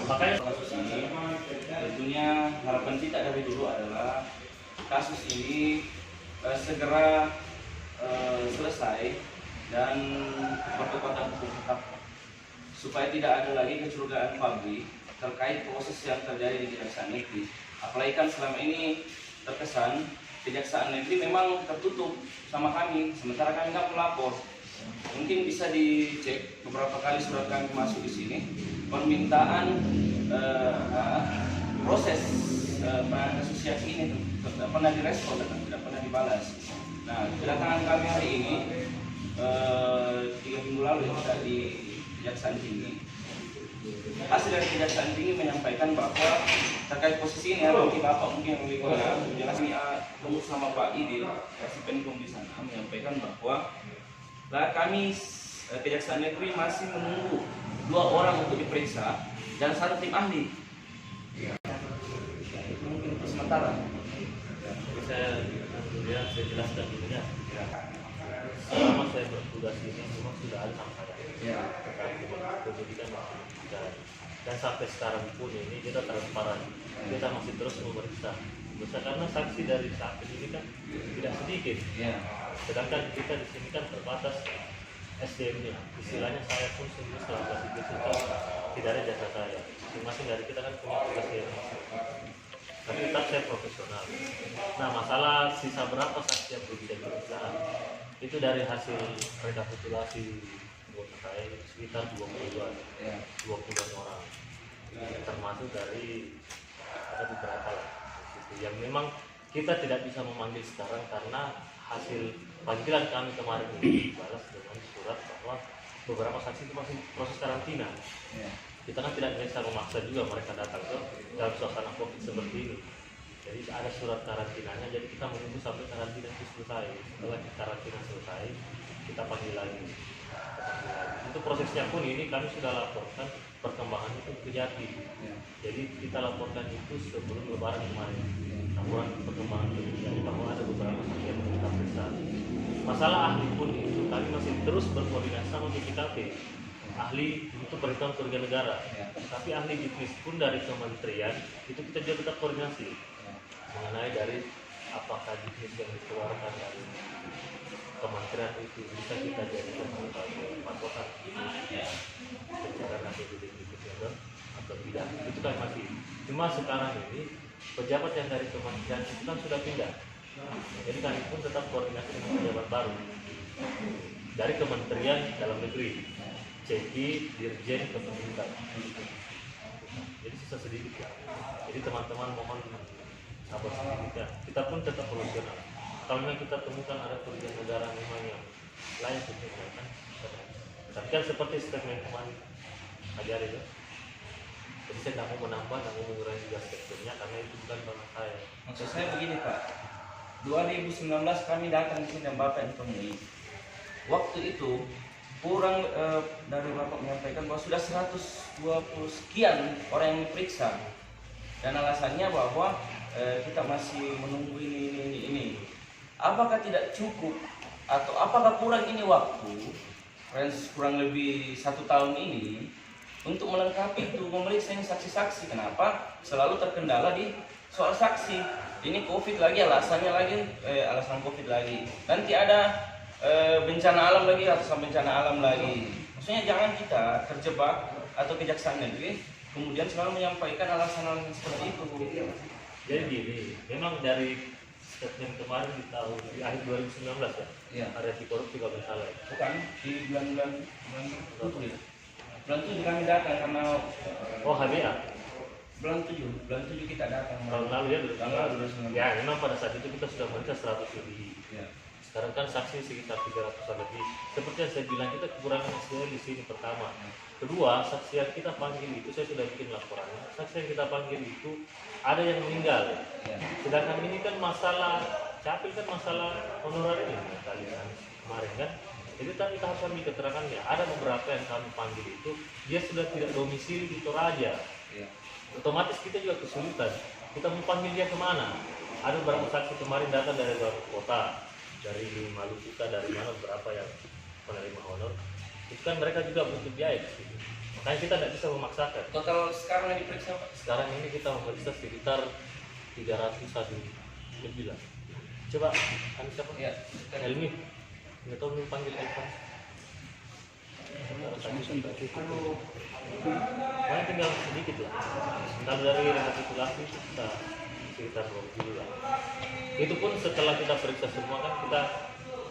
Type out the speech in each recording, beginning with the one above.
Makanya kasus ini tentunya harapan kita dari dulu adalah kasus ini segera selesai dan berkekuatan hukum tetap, supaya tidak ada lagi kecurigaan publik terkait proses yang terjadi di Kejaksaan Negeri. Apalagi kan selama ini terkesan Kejaksaan Negeri memang tertutup sama kami, sementara kami nggak melapor. Mungkin bisa dicek beberapa kali surat kami masuk di sini, permintaan proses penanganan kasus yang ini tidak pernah direspon, tidak pernah dibalas. Nah, kedatangan kami hari ini 3 minggu lalu kita di Kejaksaan Tinggi. Hasil dari Kejaksaan Tinggi menyampaikan bahwa terkait posisi ini, mungkin Bapak mungkin yang lebih jelas, kami ketemu sama Pak Idil, Kasipenkum di sana, menyampaikan bahwa kami Kejaksaan Negeri masih menunggu 2 orang untuk diperiksa dan 1 tim ahli. Itu mungkin untuk sementara. Saya jelaskan dulu ya. Selama saya bertugas ini memang sudah ada sama saya. Terkait dengan penyidikan masih berjalan. Dan sampai sekarang pun ini kita transparan. Kita masih terus memeriksa. Karena saksi dari saat penyidikan tidak sedikit. Sedangkan kita di sini kan terbatas SDM-nya. Istilahnya saya pun sendiri selama itu tidak ada jasa saya. Masing-masing dari kita kan punya tugas yang masing-masing. Tapi tetap saya profesional. Nah, masalah sisa berapa saksi yang belum bisa diperiksa itu dari hasil rekapitulasi anggota saya sekitar 22 orang, termasuk dari ada beberapa lah yang memang kita tidak bisa memanggil sekarang karena hasil panggilan kami kemarin ini dibalas dengan surat bahwa beberapa saksi itu masih proses karantina. Kita kan tidak bisa memaksa juga mereka datang ke dalam suasana COVID seperti ini. Jadi ada surat karantinanya, jadi kita menunggu sampai karantina itu selesai. Setelah karantina selesai, kita panggil lagi. Itu prosesnya pun ini kami sudah laporkan perkembangan itu ke Jati. Jadi kita laporkan itu sebelum Lebaran kemarin. Laporan perkembangan itu jadi bahwa ada beberapa saksi yang kita periksa. Masalah ahli pun itu kami masih terus berkoordinasi sama BPKP. Ahli untuk perhitungan kerugian negara, tapi ahli bisnis pun dari kementerian itu kita juga tetap koordinasi mengenai dari apakah bisnis yang dikeluarkan dari kementerian itu bisa kita jadikan sebagai patokan pencairan APBD bisnis atau tidak. Itu kan masih. Cuma sekarang ini pejabat yang dari kementerian itu kan sudah pindah, jadi kami pun tetap koordinasi dengan pejabat baru dari Kementerian Dalam Negeri. Ceki Dirjen Kependudukan. Jadi sisa sedikit ya. Jadi teman-teman mohon sabar sedikit ya. Kita pun tetap profesional. Kalau memang kita temukan ada kerugian negara memang yang lain sebetulnya kan. Tapi kan seperti statement kemarin ajar itu. Jadi saya tidak mau menambah, tidak mau mengurangi juga statementnya karena itu bukan ranah saya. Maksud saya begini Pak, 2019 kami datang di sini dan Bapak yang temui. Waktu itu kurang dari Bapak menyampaikan bahwa sudah 120 sekian orang yang diperiksa dan alasannya bahwa kita masih menunggu ini. Apakah tidak cukup atau apakah kurang ini waktu kurang lebih 1 tahun ini untuk melengkapi itu memeriksa ini saksi-saksi? Kenapa selalu terkendala di soal saksi? Ini COVID lagi, alasannya lagi alasan COVID lagi, nanti ada bencana alam lagi, ratusan bencana alam lagi. Maksudnya jangan kita terjebak atau Kejaksaan Negeri kemudian selalu menyampaikan alasan-alasan seperti itu. Jadi gini, memang dari statement kemarin di akhir 2019 ya, ada di korupsi kalau salah. Bukan di bulan 7 ya. Bulan 7 kami datang karena HBA. Bulan 7 kita datang. Tahun lalu ya, tahun lalu. Ya, memang pada saat itu kita sudah meriksa 100 lebih. Sekarang kan saksi sekitar 300 lebih. Seperti yang saya bilang, kita kekurangan SDM di sini pertama. Kedua, saksi yang kita panggil itu, saya sudah bikin laporannya. Saksi yang kita panggil itu ada yang meninggal. Sedangkan ini kan masalah capil, kan masalah honorer ini kemarin kan. Jadi kita harus ambil keterangannya. Ada beberapa yang kami panggil itu dia sudah tidak domisili di Toraja. Otomatis kita juga kesulitan. Kita mau panggil dia kemana? Ada beberapa saksi kemarin datang dari luar kota, dari Maluku, dari mana beberapa yang penerima honor. Itu kan mereka juga butuh biaya di sini. Makanya kita tidak bisa memaksakan. Total sekarang yang diperiksa Pak? Sekarang ini kita memeriksa sekitar 301 lebih lah. Coba, siapa? Ya. Helmi. Nggak tahu lu panggil Evan. Makanya tinggal sedikit lah. Kalau dari rekapitulasi kita sekitar 20 lah. Itu pun setelah kita periksa semua kan kita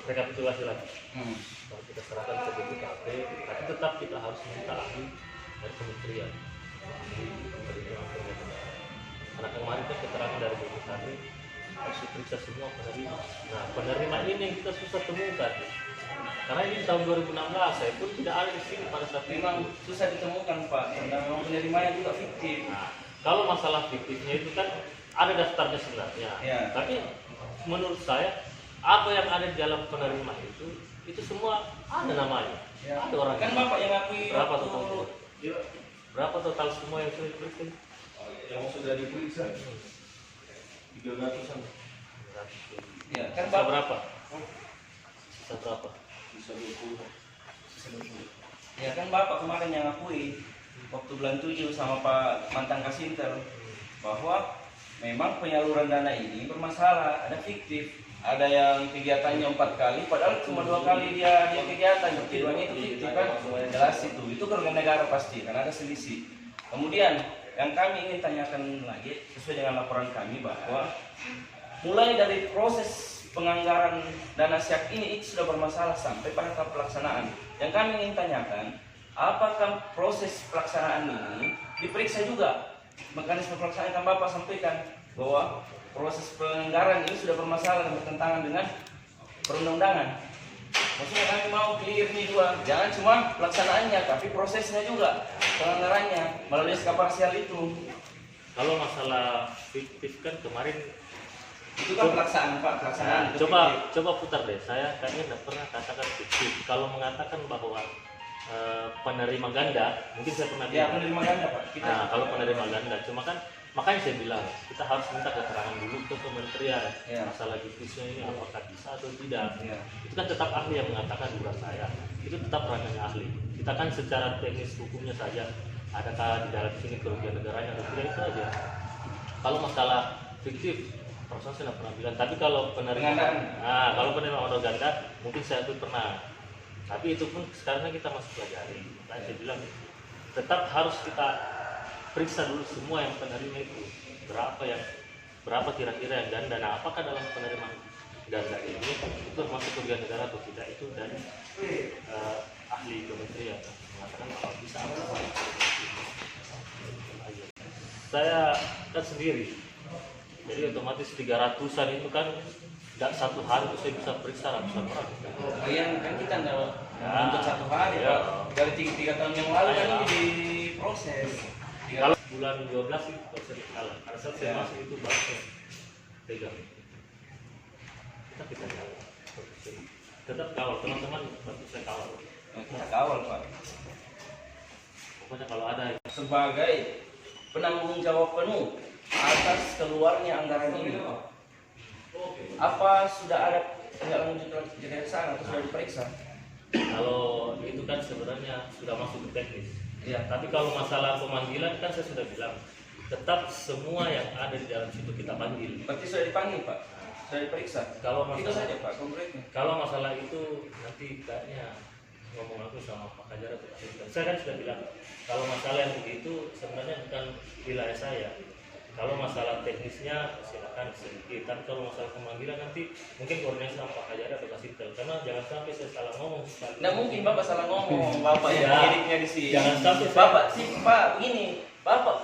rekapitulasi lagi. Kalau kita serahkan ke BPKP, tapi tetap kita harus minta ahli dari kementerian. Karena kemarin kan keterangan dari BPKP harus diperiksa semua penerima. Nah, penerima ini yang kita susah temukan. Karena ini tahun 2016, saya pun tidak ada di sini pada saat Memang susah ditemukan Pak, karena memang penerimanya juga fiktif. Nah, kalau masalah fiktifnya itu kan ada daftarnya sebenarnya. Ya. Tapi menurut saya apa yang ada di dalam penerima itu semua ada namanya. Ya. Ada orang. Kan Bapak yang akui Berapa waktu- total? Berapa total semua yang sudah diperiksa? Yang sudah diperiksa 300-an. Ya, kan Sisa Bapak berapa? Sisa berapa? Bisa 20. Ya kan Bapak kemarin yang akui waktu bulan 7 sama Pak mantan Kasinter bahwa memang penyaluran dana ini bermasalah, ada fiktif, ada yang kegiatannya 4 kali, padahal cuma 2 kali dia kegiatan, keduanya itu fiktif kan, jelas itu kerugian negara pasti, karena ada selisih. Kemudian yang kami ingin tanyakan lagi sesuai dengan laporan kami bahwa mulai dari proses penganggaran dana SYAK ini itu sudah bermasalah sampai pada tahap pelaksanaan. Yang kami ingin tanyakan, apakah proses pelaksanaan ini diperiksa juga? Mekanisme pelaksanaan yang Bapak sampaikan bahwa proses penganggaran ini sudah bermasalah dan bertentangan dengan perundang-undangan. Maksudnya kami mau clear nih dua, jangan cuma pelaksanaannya, tapi prosesnya juga, penganggarannya melalui SK parsial itu. Kalau masalah fiktif kan kemarin Itu kan pelaksanaan Pak, pelaksanaan. itu coba putar deh. Saya kayaknya tidak pernah katakan fiktif. Kalau mengatakan bahwa penerima ganda, mungkin saya pernah ya bilang. penerima ganda Pak. Kita Nah, kalau penerima ganda, cuma kan makanya saya bilang kita harus minta keterangan dulu ke kementerian Ya. masalah bisnisnya ini apakah bisa atau tidak. Ya. Itu kan tetap ahli yang mengatakan, bukan saya. Itu tetap ranahnya ahli. Kita kan secara teknis hukumnya saja, adakah di dalam sini kerugian negaranya atau tidak, itu aja. Kalau masalah fiktif, persoalan saya tidak pernah bilang. Tapi kalau penerima, Pengandaan. kalau penerima honor ganda, mungkin saya pun pernah. Tapi itu pun sekarang kita masih pelajari. Makanya saya bilang tetap harus kita periksa dulu semua yang penerima itu berapa kira-kira yang ganda. Nah, apakah dalam penerimaan ganda ini itu termasuk kerugian negara atau tidak, itu dari ahli kementerian mengatakan kalau bisa apa. Saya kan sendiri, jadi otomatis 300-an itu kan tidak satu hari itu saya bisa periksa ratusan orang. Yang kan kita nggak Ya. untuk 1 hari Ya. Pak. Dari 3 tahun yang lalu kan ini diproses. Kalau bulan 12 itu proses kalah. Pada saat saya Ya. masuk itu baru saya pegang. Kita jalan. Tetap kawal teman-teman, bantu saya kawal. Nah, kita kawal Pak. Pokoknya kalau ada Sebagai penanggung jawab penuh atas keluarnya anggaran ini, apa sudah ada tindak lanjut kejaksaan atau sudah diperiksa? kalau itu kan sebenarnya sudah masuk ke teknis. Ya. Tapi kalau masalah pemanggilan kan saya sudah bilang, tetap semua yang ada di dalam situ kita panggil. Berarti sudah dipanggil Pak, sudah diperiksa. Kalau Itu masalah, saja Pak konkretnya. kalau masalah itu nanti kayaknya ngomong aku sama Pak Hajar atau Pak Sinta. Saya kan sudah bilang kalau masalah yang begitu sebenarnya bukan wilayah saya. Kalau masalah teknisnya silakan sedikit, tapi kalau masalah pemanggilan nanti mungkin koordinasi sama Pak Hajar atau Pak Sinta. Karena jangan sampai saya salah ngomong. Nggak mungkin Bapak salah ngomong, Bapak yang Ya. penyidik di sini. Jangan sampai Bapak sih Pak begini, Bapak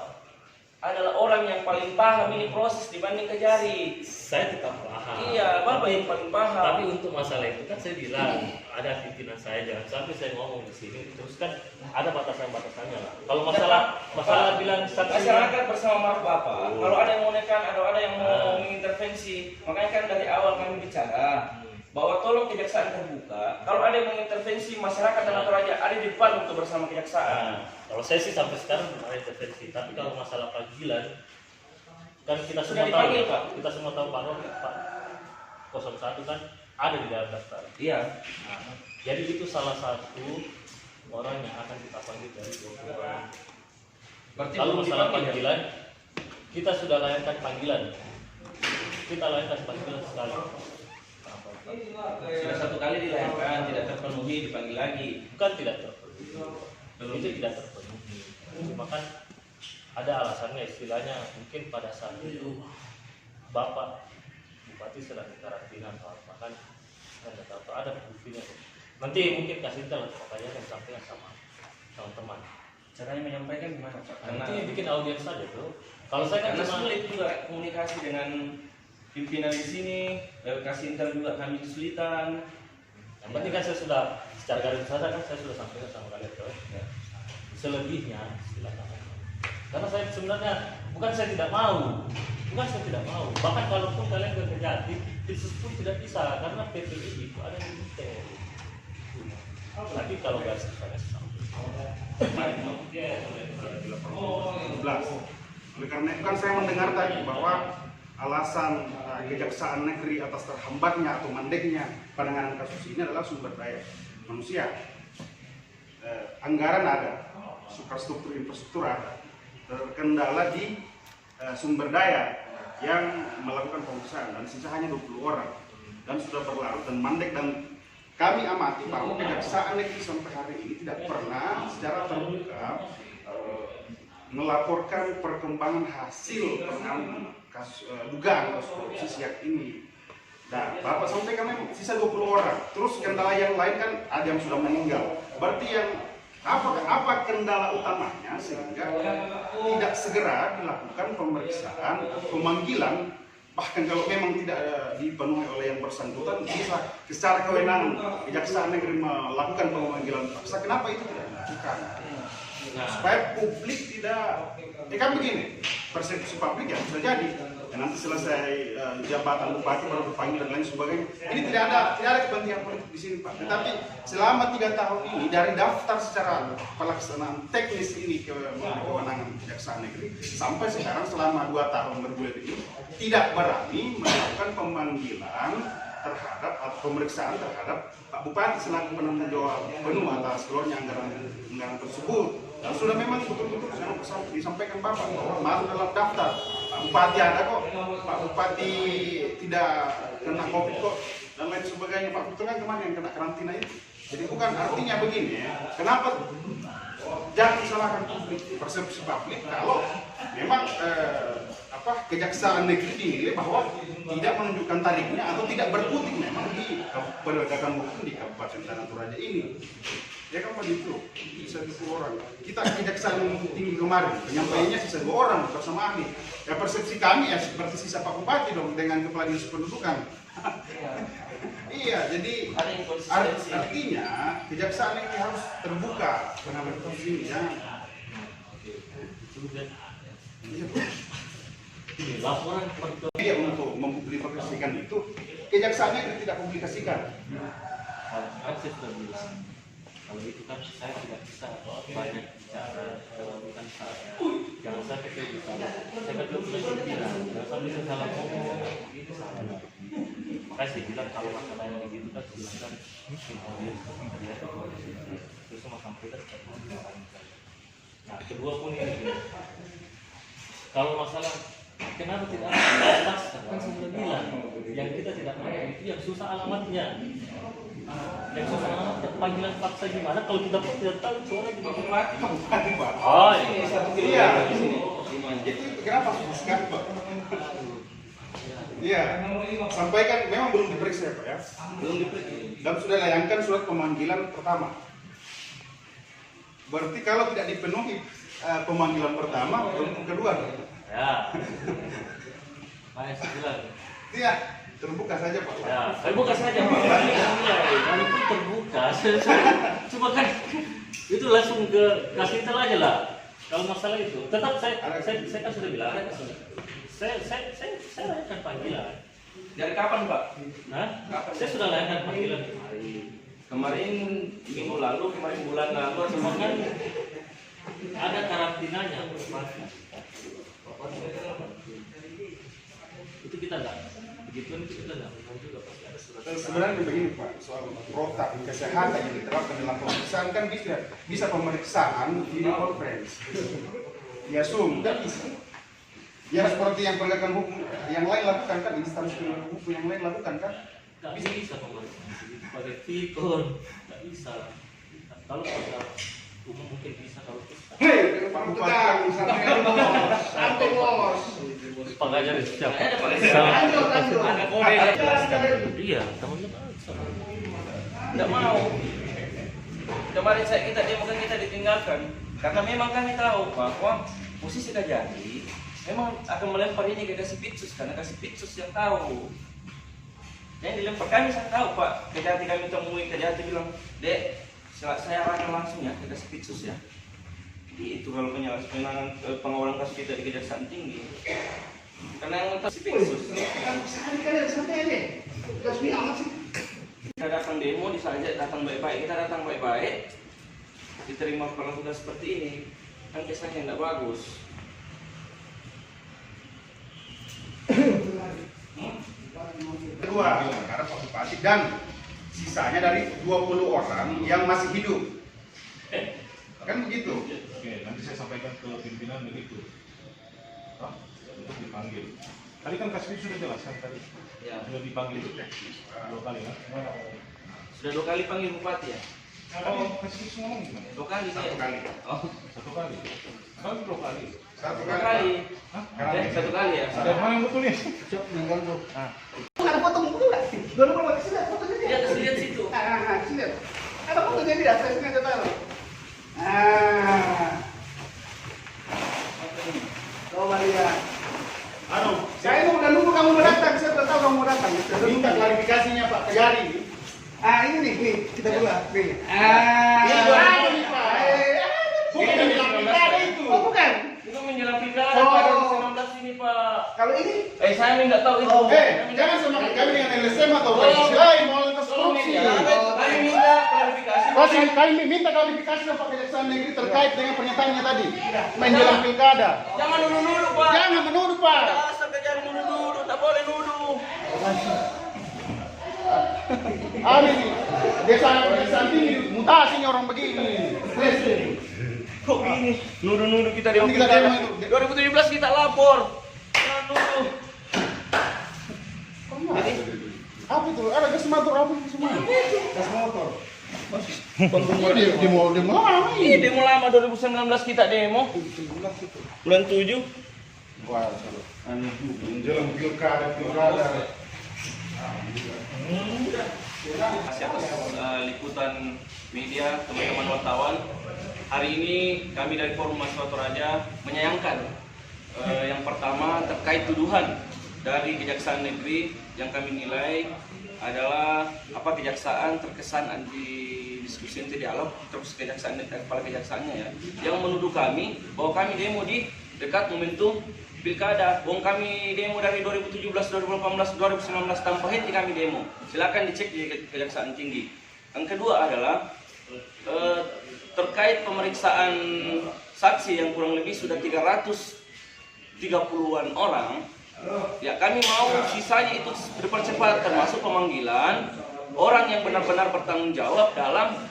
adalah orang yang paling paham ini proses dibanding Kejari. Saya tetap paham. Iya, Bapak yang paling paham. Tapi untuk masalah itu kan saya bilang ada pimpinan saya, jangan sampai saya ngomong di sini terus kan ada batasan-batasannya lah. Kalau masalah bilang saksi, Masyarakat bersama marah Bapak. Oh. Kalau ada yang mau nekan, ada yang mau mengintervensi, makanya kan dari awal kami bicara bahwa tolong kejaksaan terbuka. Kalau ada yang mengintervensi masyarakat dan atau raja ada di depan untuk bersama kejaksaan. kalau saya sih sampai sekarang belum ada intervensi. Tapi kalau masalah panggilan kan kita Sudah semua dipanggil, tahu, Pak. kita semua tahu Pak 01 kan ada di dalam daftar. Iya. Nah, jadi itu salah satu orang yang akan kita panggil dari 20 orang. Berarti Lalu belum masalah dipanggil ya? panggilan, kita sudah layangkan panggilan. Kita layangkan panggilan sekali. Sudah satu kali dilayangkan, tidak terpenuhi, dipanggil lagi. Bukan tidak terpenuhi. Itu tidak terpenuhi. Cuma kan ada alasannya, istilahnya mungkin pada saat itu Bapak Bupati sedang di karantina atau apa kan, saya tahu ada buktinya. Nanti mungkin kasih tahu makanya yang sampaikan sama teman-teman. Caranya menyampaikan gimana Pak? Nanti bikin audiens saja tuh. Kalau saya kan Karena cuma sulit juga komunikasi dengan pimpinan di sini, kasih intel juga kami kesulitan. yang penting kan saya sudah secara garis besar kan saya sudah sampaikan sama kalian tuh. Ya. Selebihnya silakan. Karena saya sebenarnya bukan saya tidak mau, bahkan kalaupun kalian kerja itu pun tidak bisa karena PPI itu ada limiter. Tapi kalau garis besarnya sama. Oleh karena itu kan saya mendengar tadi bahwa alasan Kejaksaan Negeri atas terhambatnya atau mandeknya penanganan kasus ini adalah sumber daya manusia. Anggaran ada, infrastruktur ada, terkendala di sumber daya yang melakukan pemeriksaan dan sisa hanya 20 orang dan sudah berlarut dan mandek, dan kami amati bahwa Kejaksaan Negeri sampai hari ini tidak pernah secara terbuka melaporkan perkembangan hasil penanganan kasus dugaan kasus korupsi SIAK ini. Dan Bapak sampaikan memang sisa 20 orang. Terus kendala yang lain kan ada yang sudah meninggal. Berarti yang apa kendala utamanya sehingga tidak segera dilakukan pemeriksaan, pemanggilan, bahkan kalau memang tidak dipenuhi oleh yang bersangkutan bisa secara kewenangan Kejaksaan Negeri melakukan pemanggilan paksa. Kenapa itu tidak dilakukan? Supaya publik tidak, kan begini, persepsi publik ya bisa jadi nanti selesai jabatan bupati baru dipanggil dan lain sebagainya. Ini tidak ada kepentingan politik di sini Pak. Tetapi selama 3 tahun ini dari daftar secara pelaksanaan teknis ini kewenangan Kejaksaan Negeri sampai sekarang selama 2 tahun bergulir ini tidak berani melakukan pemanggilan terhadap atau pemeriksaan terhadap Pak Bupati selaku penanggung jawab penuh atas keluarnya anggaran tersebut. Dan sudah memang betul-betul disampaikan Bapak bahwa masuk dalam daftar. Pak Bupati ada kok, Pak Bupati tidak kena COVID kok, dan lain sebagainya. Pak Bupati kan kemarin yang kena karantina itu. Jadi bukan artinya begini ya, kenapa jangan salahkan publik, persepsi publik kalau memang Kejaksaan Negeri dinilai bahwa tidak menunjukkan tariknya atau tidak berkutik memang di penegakan hukum di Kabupaten Tanah Toraja ini. Ya kan begitu, sisa 20 orang. Kita Kejaksaan Tinggi kemarin, penyampaiannya sisa 2 orang bersama ahli. Ya persepsi kami ya seperti sisa Pak Bupati dong dengan Kepala Dinas Pendudukan. Iya, jadi artinya Kejaksaan Negeri harus terbuka penanganan kasus ini ya. Laporan Dia untuk mempublikasikan itu, Kejaksaan Negeri tidak publikasikan. kan saya sudah bilang kalau itu kan saya tidak bisa banyak bicara bukan saya. Jangan sampai kayak gitu. Saya kan belum sudah bilang, jangan sampai saya salah ngomong. Itu salah. Makanya saya bilang kalau masalah yang begitu kan silakan terus sama sampaikan. Nah kedua pun ini. Kalau masalah kenapa tidak ada paksa? Kan saya sudah bilang yang kita tidak mau itu yang susah alamatnya. Yang susah alamatnya panggilan paksa gimana? Kalau kita pun tidak tahu suara juga Bupati Pak. Oh iya. Iya. Itu kenapa sekali Pak? Iya. Sampaikan memang belum diperiksa ya Pak ya. Belum diperiksa. Dan sudah layangkan surat pemanggilan pertama. Berarti kalau tidak dipenuhi pemanggilan pertama, belum kedua. Ya. Makanya saya bilang. Iya, terbuka saja Pak. Ya, terbuka saja Pak. Walaupun terbuka, cuma kan itu langsung ke kasih tahu aja lah. Kalau masalah itu, tetap saya kan sudah bilang. Saya layangkan panggilan. Dari kapan Pak? Nah, saya sudah layangkan panggilan Kemarin minggu lalu, kemarin bulan lalu, cuma kan ada karantinanya. Itu kita enggak begituan itu kita nggak benar juga, pasti ada surat. Sebenarnya begini Pak, soal protap kesehatan yang diterapkan dalam pemeriksaan kan bisa pemeriksaan video conference. Ya Zoom kan bisa. Ya seperti yang penegakan hukum yang lain lakukan kan, instansi penegakan hukum yang lain lakukan kan. Nggak bisa pemeriksaan begitu pakai pikon, nggak bisa. Kalau pada umum mungkin bisa, kalau kita. Hei, Pak Bupati, santai bos. Pak Gajar siap. Ada Pak Gajar. Ada kode yang jelaskan. Iya, teman-teman. Tidak mau. Kemarin kita demo kan kita ditinggalkan karena memang kami tahu bahwa posisi Kajati memang akan melempar ini ke Kasipitsus karena Kasipitsus yang tahu. Yang dilempar kami saya tahu Pak. Kajati kami temui, Kajati bilang, "Dek, saya arahkan langsung ya ke Kasipitsus ya." Jadi itu kalau pengawalan kasus kita di Kejaksaan Tinggi. Karena yang Kasipitsus. Kita datang demo, disajak datang baik-baik, kita datang baik-baik, diterima perlakuan seperti ini, kan kesannya tidak bagus. Kedua, karena Pak Bupati dan sisanya dari 20 orang yang masih hidup. Kan begitu. Oke, nanti saya sampaikan ke pimpinan begitu. Untuk dipanggil. Tadi kan Kasbi sudah jelaskan tadi. Ya. Sudah dipanggil 2 kali kan? Sudah 2 kali panggil bupati ya? Kalau Kasbi ngomong gimana? 2 kali saya. 1 kali. Oh, 1 kali. Kalau 2 kali. 1 2 kali. kali. Hah? 1 kali ya? Ada mana yang betul nih? Ada foto muka nggak? Dulu mau kasih lihat fotonya dia. Iya, kasih lihat situ. Kasih lihat. Ada fotonya dia, saya sengaja taruh. Ah. Coba lihat. Saya ini udah nunggu kamu mau datang, saya udah tahu kamu mau datang. Minta klarifikasinya Pak Kajari. Ini nih, kita buka. Nih. Ini baru nih, Pak. Bukan yang bilang pilkada itu. Oh bukan. Itu menjelang pilkada pada 2019 ini Pak. Kalau ini Saya tidak tahu itu. Jangan semakin kami dengan LSM atau polisi lain mau lintas korupsi. Kami minta klarifikasi. Kami minta klarifikasi dari Pak Kejaksaan Negeri terkait dengan pernyataannya tadi menjelang pilkada. Jangan nuduh-nuduh Pak. Jangan menuduh Pak. Asal Kajari nuduh-nuduh, tak boleh nuduh. Nih, desa tinggi mutasinya orang begini. Kok gini? Nuduh-nuduh kita di Nanti kita demo itu. 2017 kita lapor. Jangan nuduh. Jadi apa itu? Ada gas motor apa itu semua? Gas motor. Demo lama Ini demo lama 2019 kita demo. Bulan 7. Wah, menjelang pilkada. Masih atas liputan media teman-teman wartawan. Hari ini kami dari Forum Mahasiswa Toraja menyayangkan yang pertama terkait tuduhan dari Kejaksaan Negeri yang kami nilai adalah kejaksaan terkesan anti diskusi anti dialog, terus kejaksaan kepala kejaksaannya ya, yang menuduh kami bahwa kami demo di dekat momentum pilkada. Wong kami demo dari 2017, 2018, 2019 tanpa henti kami demo. Silakan dicek di Kejaksaan Tinggi. Yang kedua adalah terkait pemeriksaan saksi yang kurang lebih sudah 330-an orang. Ya kami mau sisanya itu dipercepat, termasuk pemanggilan orang yang benar-benar bertanggung jawab dalam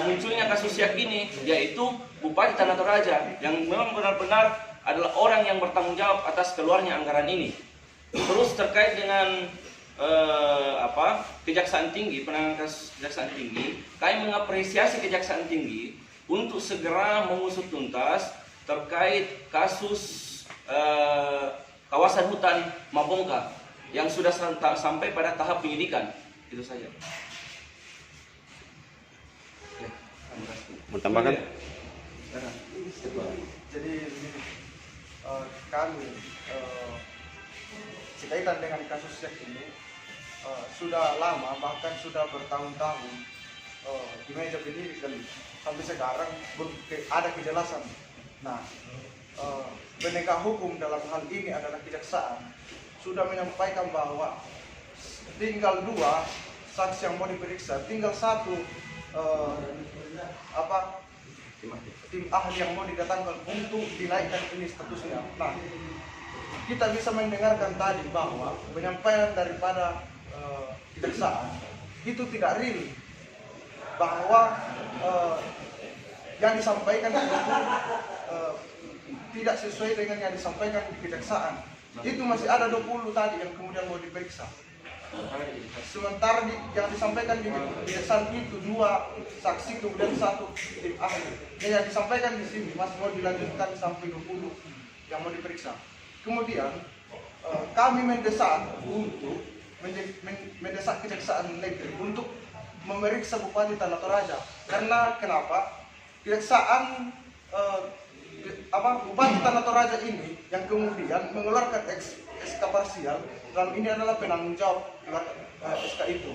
munculnya kasus siak ini, yaitu Bupati Tanah Toraja yang memang benar-benar adalah orang yang bertanggung jawab atas keluarnya anggaran ini. Terus terkait dengan Kejaksaan Tinggi, penanganan kasus Kejaksaan Tinggi, kami mengapresiasi Kejaksaan Tinggi untuk segera mengusut tuntas terkait kasus kawasan hutan Mabongka yang sudah sampai pada tahap penyidikan. Itu saja. Mau tambahkan? jadi kami berkaitan dengan kasus seks ini sudah lama, bahkan sudah bertahun-tahun di meja penyidik dan sampai sekarang ada kejelasan. Nah, penegak hukum dalam hal ini adalah kejaksaan sudah menyampaikan bahwa tinggal 2 saksi yang mau diperiksa, tinggal 1 tim ahli yang mau didatangkan untuk dinaikkan ini statusnya. Nah, kita bisa mendengarkan tadi bahwa penyampaian daripada kejaksaan itu tidak real, bahwa yang disampaikan itu tidak sesuai dengan yang disampaikan di kejaksaan. Itu masih ada 20 tadi yang kemudian mau diperiksa. Sementara yang disampaikan di kejaksaan itu 2 saksi kemudian 1 tim ahli. Yang disampaikan di sini masih mau dilanjutkan sampai 20 yang mau diperiksa. Kemudian kami mendesak untuk mendesak Kejaksaan Negeri untuk memeriksa Bupati Tanah Toraja. Karena kenapa? Kejaksaan Bupati Tanah Toraja ini yang kemudian mengeluarkan SK parsial, dan ini adalah penanggung jawab SK itu.